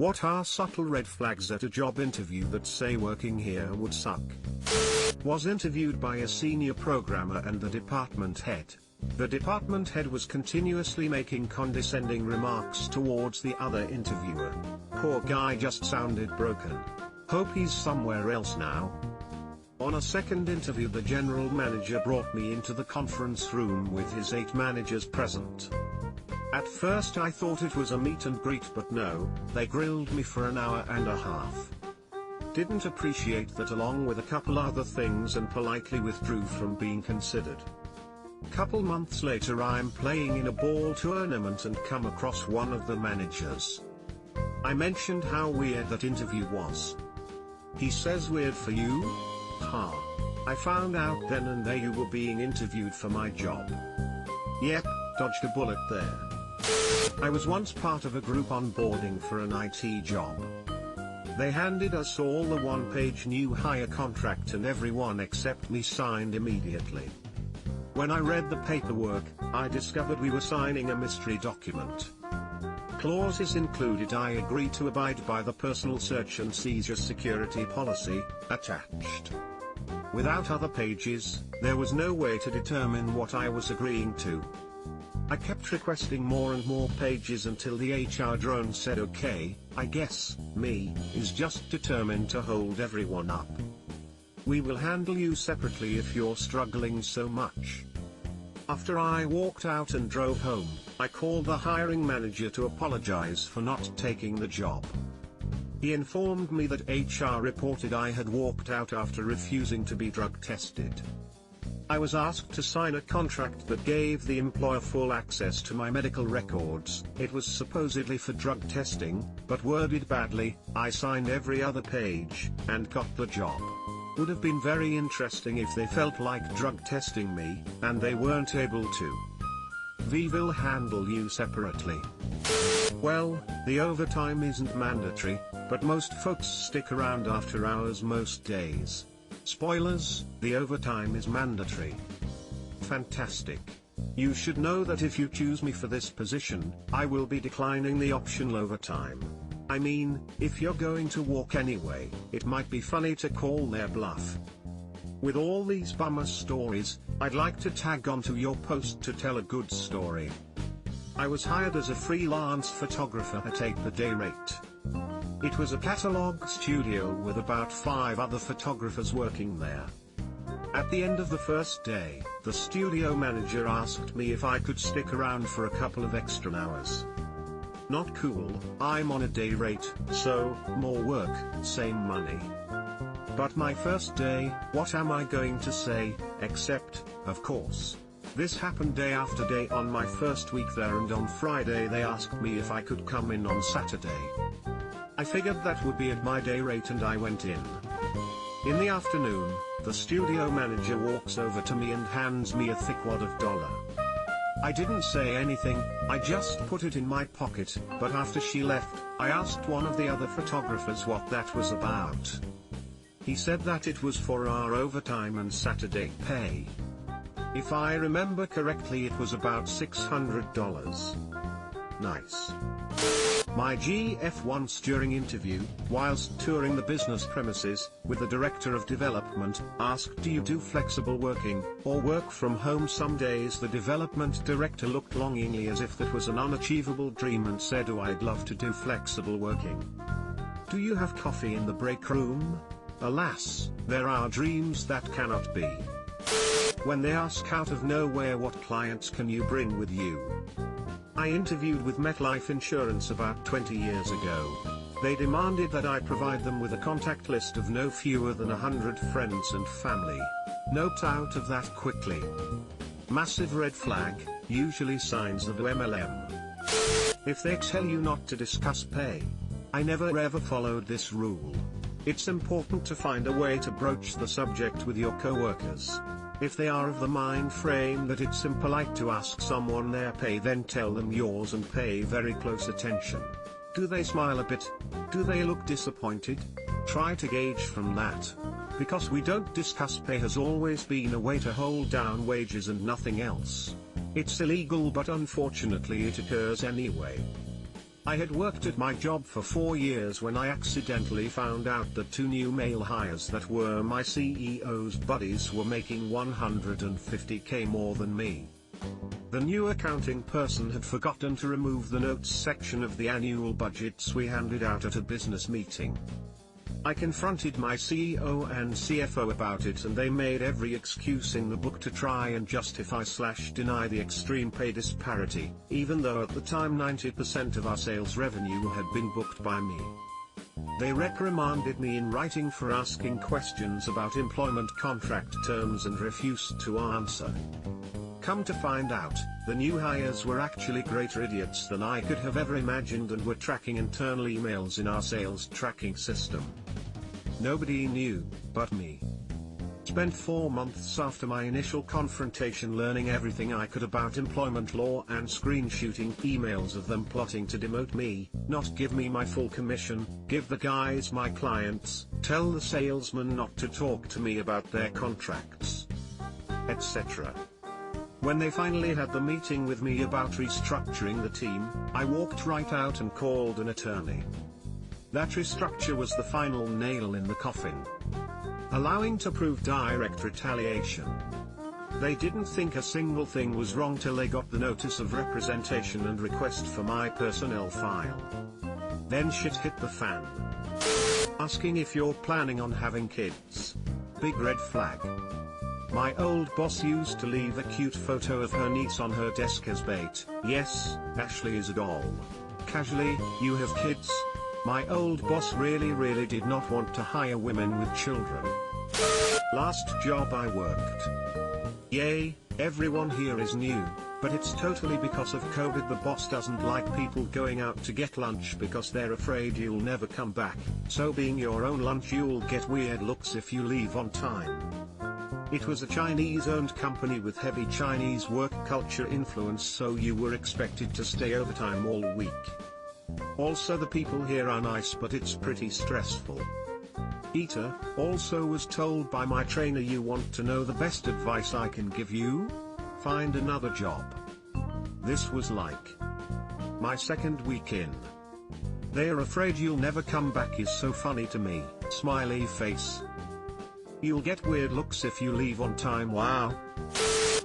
What are subtle red flags at a job interview that say working here would suck? Was interviewed by a senior programmer and the department head. The department head was continuously making condescending remarks towards the other interviewer. Poor guy just sounded broken. Hope he's somewhere else now. On a second interview, the general manager brought me into the conference room with his 8 managers present. At first I thought it was a meet and greet, but no, they grilled me for an hour and a half. Didn't appreciate that, along with a couple other things, and politely withdrew from being considered. Couple months later, I'm playing in a ball tournament and come across one of the managers. I mentioned how weird that interview was. He says, "Weird for you? Ha. I found out then and there you were being interviewed for my job." Yep, dodged a bullet there. I was once part of a group onboarding for an IT job. They handed us all the one-page new hire contract and everyone except me signed immediately. When I read the paperwork, I discovered we were signing a mystery document. Clauses included I agree to abide by the personal search and seizure security policy, attached. Without other pages, there was no way to determine what I was agreeing to. I kept requesting more and more pages until the HR drone said, "Okay, I guess, me, is just determined to hold everyone up. We will handle you separately if you're struggling so much." After I walked out and drove home, I called the hiring manager to apologize for not taking the job. He informed me that HR reported I had walked out after refusing to be drug tested. I was asked to sign a contract that gave the employer full access to my medical records. It was supposedly for drug testing, but worded badly. I signed every other page, and got the job. Would have been very interesting if they felt like drug testing me, and they weren't able to. We will handle you separately. Well, the overtime isn't mandatory, but most folks stick around after hours most days. Spoilers, the overtime is mandatory. Fantastic. You should know that if you choose me for this position, I will be declining the optional overtime. I mean, if you're going to walk anyway, it might be funny to call their bluff. With all these bummer stories, I'd like to tag onto your post to tell a good story. I was hired as a freelance photographer at a per day rate. It was a catalog studio with about 5 other photographers working there. At the end of the first day, the studio manager asked me if I could stick around for a couple of extra hours. Not cool, I'm on a day rate, so, more work, same money. But my first day, what am I going to say, except, of course. This happened day after day on my first week there, and on Friday they asked me if I could come in on Saturday. I figured that would be at my day rate and I went in. In the afternoon, the studio manager walks over to me and hands me a thick wad of dollar. I didn't say anything, I just put it in my pocket, but after she left, I asked one of the other photographers what that was about. He said that it was for our overtime and Saturday pay. If I remember correctly, it was about $600. Nice. My GF once during interview, whilst touring the business premises, with the director of development, asked, "Do you do flexible working, or work from home some days?" The development director looked longingly as if that was an unachievable dream and said, "Oh, I'd love to do flexible working. Do you have coffee in the break room?" Alas, there are dreams that cannot be. When they ask out of nowhere, "What clients can you bring with you?" I interviewed with MetLife Insurance about 20 years ago. They demanded that I provide them with a contact list of no fewer than 100 friends and family. Note out of that quickly. Massive red flag, usually signs of MLM. If they tell you not to discuss pay. I never ever followed this rule. It's important to find a way to broach the subject with your coworkers. If they are of the mind frame that it's impolite to ask someone their pay, then tell them yours and pay very close attention. Do they smile a bit? Do they look disappointed? Try to gauge from that. Because we don't discuss pay has always been a way to hold down wages and nothing else. It's illegal, but unfortunately it occurs anyway. I had worked at my job for 4 years when I accidentally found out that 2 new male hires that were my CEO's buddies were making 150k more than me. The new accounting person had forgotten to remove the notes section of the annual budgets we handed out at a business meeting. I confronted my CEO and CFO about it, and they made every excuse in the book to try and justify/deny the extreme pay disparity, even though at the time 90% of our sales revenue had been booked by me. They reprimanded me in writing for asking questions about employment contract terms and refused to answer. Come to find out, the new hires were actually greater idiots than I could have ever imagined and were tracking internal emails in our sales tracking system. Nobody knew, but me. Spent 4 months after my initial confrontation learning everything I could about employment law and screenshooting emails of them plotting to demote me, not give me my full commission, give the guys my clients, tell the salesman not to talk to me about their contracts, etc. When they finally had the meeting with me about restructuring the team, I walked right out and called an attorney. That restructure was the final nail in the coffin, allowing to prove direct retaliation. They didn't think a single thing was wrong till they got the notice of representation and request for my personnel file. Then shit hit the fan. Asking if you're planning on having kids. Big red flag. My old boss used to leave a cute photo of her niece on her desk as bait. Yes, Ashley is a doll. Casually, you have kids? My old boss really did not want to hire women with children. Last job I worked. Yay, everyone here is new, but it's totally because of COVID. The boss doesn't like people going out to get lunch because they're afraid you'll never come back, so being your own lunch you'll get weird looks if you leave on time. It was a Chinese-owned company with heavy Chinese work culture influence, so you were expected to stay overtime all week. Also, the people here are nice, but it's pretty stressful. Eater, also was told by my trainer, you want to know the best advice I can give you? Find another job. This was like my second week in. They are afraid you'll never come back is so funny to me, smiley face. You'll get weird looks if you leave on time. Wow.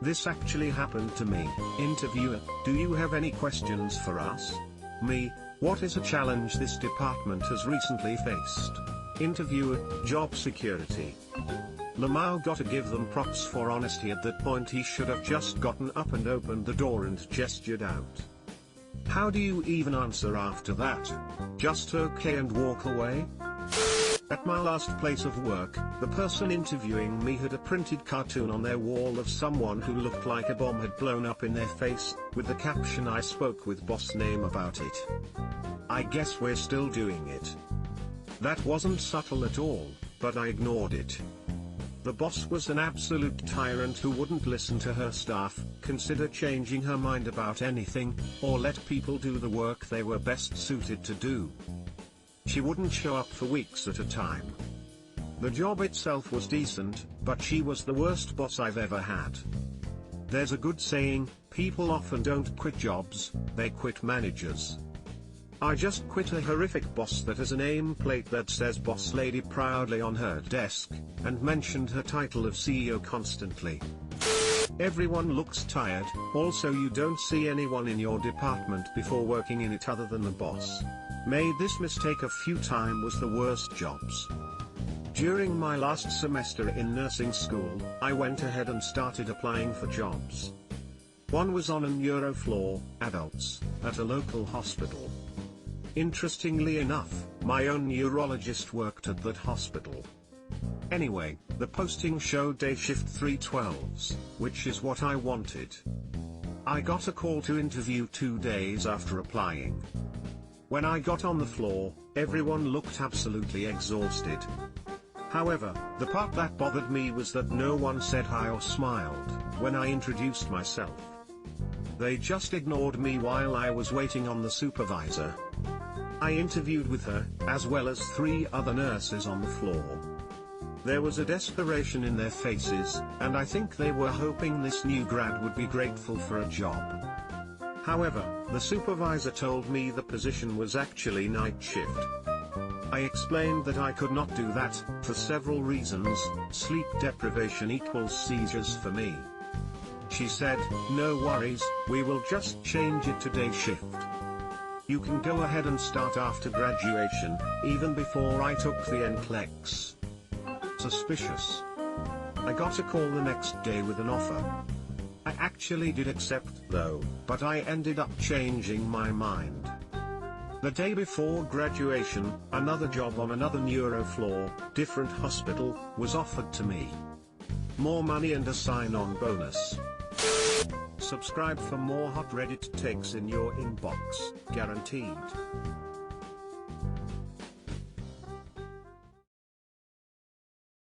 This actually happened to me. Interviewer, do you have any questions for us? Me, what is a challenge this department has recently faced? Interviewer, job security. Lamau, gotta give them props for honesty. At that point he should have just gotten up and opened the door and gestured out. How do you even answer after that? Just okay and walk away? At my last place of work, the person interviewing me had a printed cartoon on their wall of someone who looked like a bomb had blown up in their face, with the caption, I spoke with boss name about it. I guess we're still doing it. That wasn't subtle at all, but I ignored it. The boss was an absolute tyrant who wouldn't listen to her staff, consider changing her mind about anything, or let people do the work they were best suited to do. She wouldn't show up for weeks at a time. The job itself was decent, but she was the worst boss I've ever had. There's a good saying, people often don't quit jobs, they quit managers. I just quit a horrific boss that has a nameplate that says boss lady proudly on her desk, and mentioned her title of CEO constantly. Everyone looks tired, also you don't see anyone in your department before working in it other than the boss. Made this mistake a few times, was the worst jobs. During my last semester in nursing school, I went ahead and started applying for jobs. One was on a neuro floor, adults, at a local hospital. Interestingly enough, my own neurologist worked at that hospital. Anyway, the posting showed day shift 312s, which is what I wanted. I got a call to interview 2 days after applying. When I got on the floor, everyone looked absolutely exhausted. However, the part that bothered me was that no one said hi or smiled when I introduced myself. They just ignored me while I was waiting on the supervisor. I interviewed with her, as well as 3 other nurses on the floor. There was a desperation in their faces, and I think they were hoping this new grad would be grateful for a job. However, the supervisor told me the position was actually night shift. I explained that I could not do that, for several reasons. Sleep deprivation equals seizures for me. She said, "No worries, we will just change it to day shift. You can go ahead and start after graduation, even before I took the NCLEX." Suspicious. I got a call the next day with an offer. I actually did accept though, but I ended up changing my mind. The day before graduation, another job on another neuro floor, different hospital, was offered to me. More money and a sign-on bonus. Subscribe for more hot Reddit takes in your inbox, guaranteed.